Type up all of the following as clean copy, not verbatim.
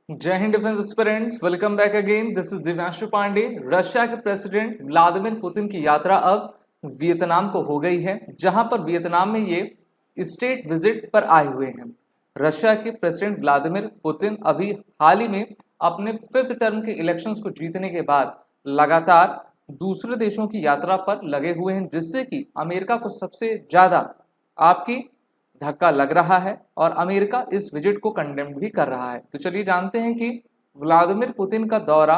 जय Hind defence aspirants, welcome back again. This is Divyanshu Pandey. Russia के president Vladimir Putin की यात्रा अब वियतनाम को हो गई है, जहां पर वियतनाम में ये स्टेट विजिट पर आए हुए हैं। रशिया के प्रेसिडेंट व्लादिमीर पुतिन अभी हाल ही में अपने 5th टर्म के इलेक्शंस को जीतने के बाद लगातार दूसरे देशों की यात्रा पर लगे हुए हैं, जिससे कि अमेरिका को सबसे ज्यादा आपकी धक्का लग रहा है और अमेरिका इस विजिट को कंडेम भी कर रहा है। तो चलिए जानते हैं कि व्लादिमीर पुतिन का दौरा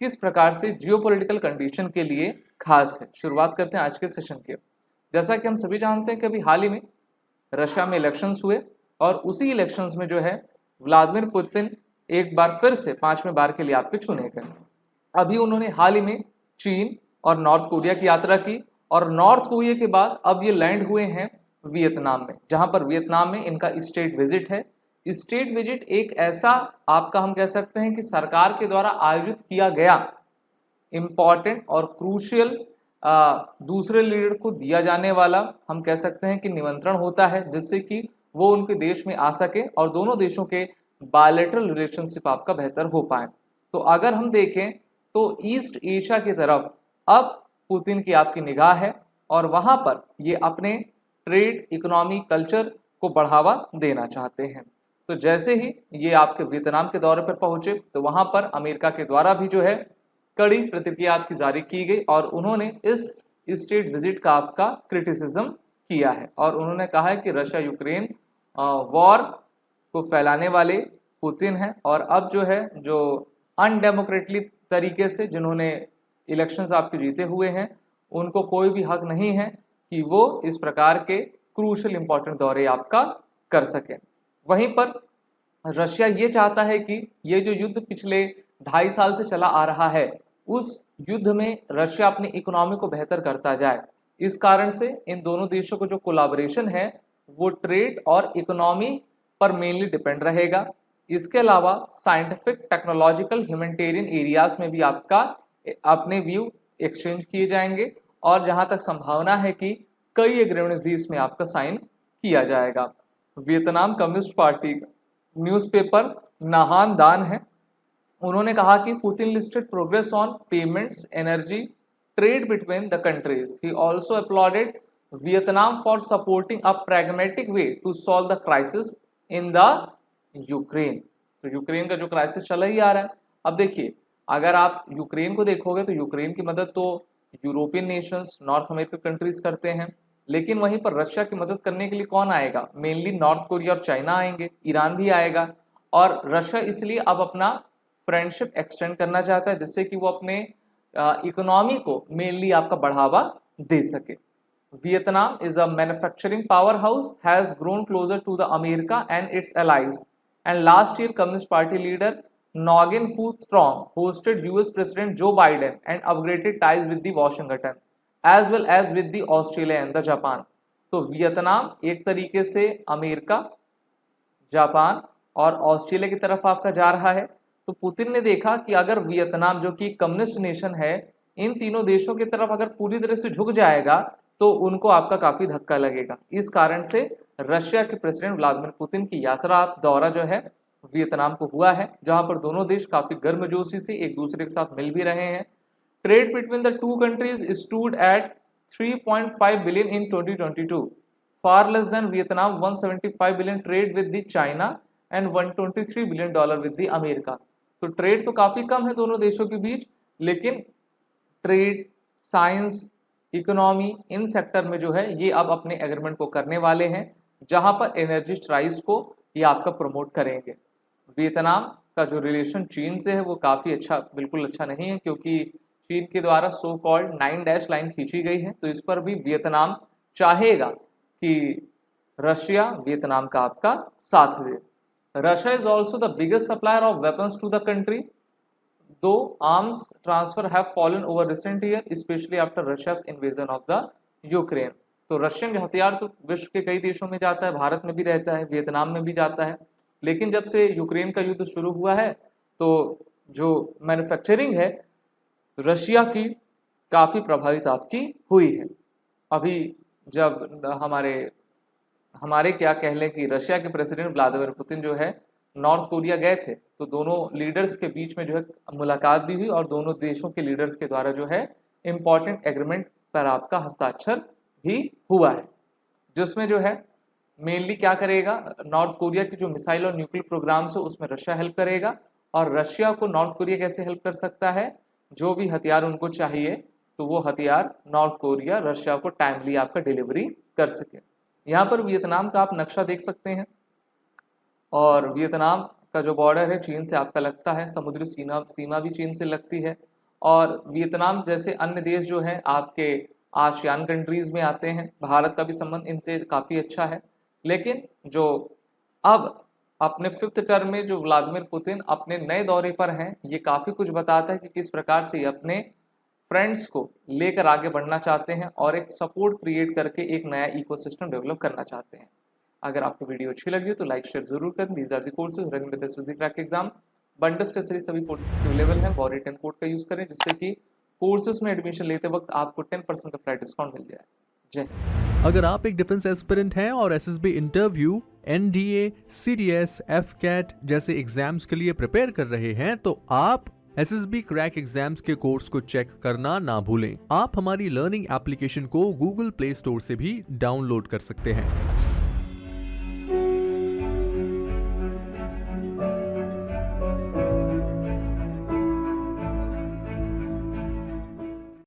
किस प्रकार से जियोपॉलिटिकल कंडीशन के लिए खास है। शुरुआत करते हैं आज के सेशन के। जैसा कि हम सभी जानते हैं कि अभी हाल ही में रशिया में इलेक्शंस हुए और उसी इलेक्शंस में जो है व्लादिमीर पुतिन एक बार फिर से 5वें बार के लिए आपके चुने गए। अभी उन्होंने हाल ही में चीन और नॉर्थ कोरिया की यात्रा की और नॉर्थ कोरिया के बाद अब ये लैंड हुए हैं वियतनाम में, जहां पर वियतनाम में इनका स्टेट विजिट है। स्टेट विजिट एक ऐसा आपका हम कह सकते हैं कि सरकार के द्वारा आयोजित किया गया इंपॉर्टेंट और क्रूशियल दूसरे लीडर को दिया जाने वाला हम कह सकते हैं कि निमंत्रण होता है, जिससे कि वो उनके देश में आ सके और दोनों देशों के बायलैटरल रिलेशनशिप आपका बेहतर हो पाए। तो अगर हम देखें तो ईस्ट एशिया की तरफ अब पुतिन की आपकी निगाह है और वहां पर ये अपने ट्रेड, इकोनॉमी, कल्चर को बढ़ावा देना चाहते हैं। तो जैसे ही ये आपके वियतनाम के दौरे पर पहुंचे तो वहां पर अमेरिका के द्वारा भी जो है कड़ी प्रतिक्रिया आपकी जारी की गई और उन्होंने इस स्टेट विजिट का आपका क्रिटिसिज्म किया है और उन्होंने कहा है कि रशिया यूक्रेन वॉर को फैलाने वाले पुतिन हैं और अब जो है जो अनडेमोक्रेटली तरीके से जिन्होंने इलेक्शंस आपके जीते हुए हैं उनको कोई भी हक नहीं है कि वो इस प्रकार के क्रूशल इंपॉर्टेंट दौरे आपका कर सके। वहीं पर रशिया ये चाहता है कि ये जो युद्ध पिछले 2.5 साल से चला आ रहा है उस युद्ध में रशिया अपनी इकोनॉमी को बेहतर करता जाए। इस कारण से इन दोनों देशों को जो कोलैबोरेशन है वो ट्रेड और इकोनॉमी पर मेनली डिपेंड रहेगा। इसके अलावा साइंटिफिक, टेक्नोलॉजिकल, ह्यूमैनिटेरियन एरियाज में भी आपका अपने व्यू एक्सचेंज किए जाएंगे और जहां तक संभावना है कि कई एग्रीमेंट भी इसमें आपका साइन किया जाएगा। Vietnam communist party newspaper Nhan Dan है, उन्होंने कहा कि Putin listed progress on payments, energy, trade between the countries. He also applauded Vietnam for supporting a pragmatic way to solve the crisis in the Ukraine. तो Ukraine का जो crisis चला ही आ रहा है। अब देखिए, अगर आप यूक्रेन को देखोगे तो यूक्रेन की मदद तो European Nations, north American countries करते हैं, लेकिन वहीं पर रशिया की मदद करने के लिए कौन आएगा? मेनली नॉर्थ कोरिया और चाइना आएंगे, ईरान भी आएगा। और रशिया इसलिए अब अपना फ्रेंडशिप एक्सटेंड करना चाहता है जिससे कि वो अपने इकोनॉमी को मेनली आपका बढ़ावा दे सके। Vietnam is a manufacturing power house, has grown closer to the America and its allies, and last year communist party leader Nguyen Phu Trong hosted US President Joe Biden and upgraded ties with the Washington as well as with the Australia and the Japan। तो Vietnam एक तरीके से America, Japan और Australia की तरफ आपका जा रहा है। तो पुतिन ने देखा कि अगर वियतनाम जो कि कम्युनिस्ट नेशन है इन तीनों देशों की तरफ अगर पूरी तरह से झुक जाएगा तो उनको आपका काफी धक्का लगेगा। इस कारण से रशिया के प्रेसिडेंट व्लादिमीर पुतिन की यात्रा दौरा जो है वियतनाम को हुआ है, जहां पर दोनों देश काफी गर्मजोशी से एक दूसरे के साथ मिल भी रहे हैं। Trade between the two countries stood at 3.5 billion in 2022, far less than Vietnam 175 billion trade with the China and $123 billion with the America. तो ट्रेड तो काफी कम है दोनों देशों के बीच, लेकिन trade, science, economy, in sector में जो है ये अब अपने एग्रीमेंट को करने वाले हैं, जहां पर एनर्जी स्ट्राइक्स को ये आपका प्रमोट करेंगे। वियतनाम का जो रिलेशन चीन से है वो काफ़ी अच्छा, बिल्कुल अच्छा नहीं है, क्योंकि चीन के द्वारा सो कॉल्ड 9 डैश लाइन खींची गई है। तो इस पर भी वियतनाम चाहेगा कि रशिया वियतनाम का आपका साथ दे। Russia is also the biggest supplier of weapons to the country, though arms transfer have fallen over recent year specially after Russia's invasion of the Ukraine. तो रशियन हथियार तो विश्व के कई देशों में जाता है, भारत में भी रहता है, वियतनाम में भी जाता है, लेकिन जब से यूक्रेन का युद्ध शुरू हुआ है तो जो मैन्युफैक्चरिंग है रशिया की काफ़ी प्रभावित आपकी हुई है। अभी जब हमारे क्या कह लें कि रशिया के प्रेसिडेंट व्लादिमीर पुतिन जो है नॉर्थ कोरिया गए थे तो दोनों लीडर्स के बीच में जो है मुलाकात भी हुई और दोनों देशों के लीडर्स के द्वारा जो है इम्पॉर्टेंट एग्रीमेंट पर आपका हस्ताक्षर भी हुआ है, जिसमें जो है मेनली क्या करेगा, नॉर्थ कोरिया की जो मिसाइल और न्यूक्लियर प्रोग्राम्स हो उसमें रशिया हेल्प करेगा और रशिया को नॉर्थ कोरिया कैसे हेल्प कर सकता है, जो भी हथियार उनको चाहिए तो वो हथियार नॉर्थ कोरिया रशिया को टाइमली आपका डिलीवरी कर सके। यहाँ पर वियतनाम का आप नक्शा देख सकते हैं और वियतनाम का जो बॉर्डर है चीन से आपका लगता है, समुद्री सीमा भी चीन से लगती है और वियतनाम जैसे अन्य देश जो है आपके आसियान कंट्रीज में आते हैं। भारत का भी संबंध इनसे काफ़ी अच्छा है, लेकिन जो अब अपने 5th टर्म में जो व्लादिमीर पुतिन अपने नए दौरे पर हैं, ये काफ़ी कुछ बताता है कि किस प्रकार से ये अपने फ्रेंड्स को लेकर आगे बढ़ना चाहते हैं और एक सपोर्ट क्रिएट करके एक नया इकोसिस्टम डेवलप करना चाहते हैं। अगर आपको वीडियो अच्छी लगी हो तो लाइक शेयर जरूर करें। These are the courses running with SSB crack exam. बंडस टेस्ट सीरीज सभी कोर्सेज अवेलेबल हैं। बॉडी 10 कोड का यूज करें जिससे कि कोर्सेज में एडमिशन लेते वक्त आपको 10% का फ्लैट डिस्काउंट मिल जाए। जय। अगर आप एक डिफेंस एस्पिरेंट हैं और SSB interview, NDA, CDS, AFCAT जैसे एग्जाम्स के लिए प्रिपेयर कर रहे हैं तो आप एसएसबी क्रैक एग्जाम्स के कोर्स को चेक करना ना भूलें। आप हमारी लर्निंग एप्लीकेशन को गूगल प्ले स्टोर से भी डाउनलोड कर सकते हैं।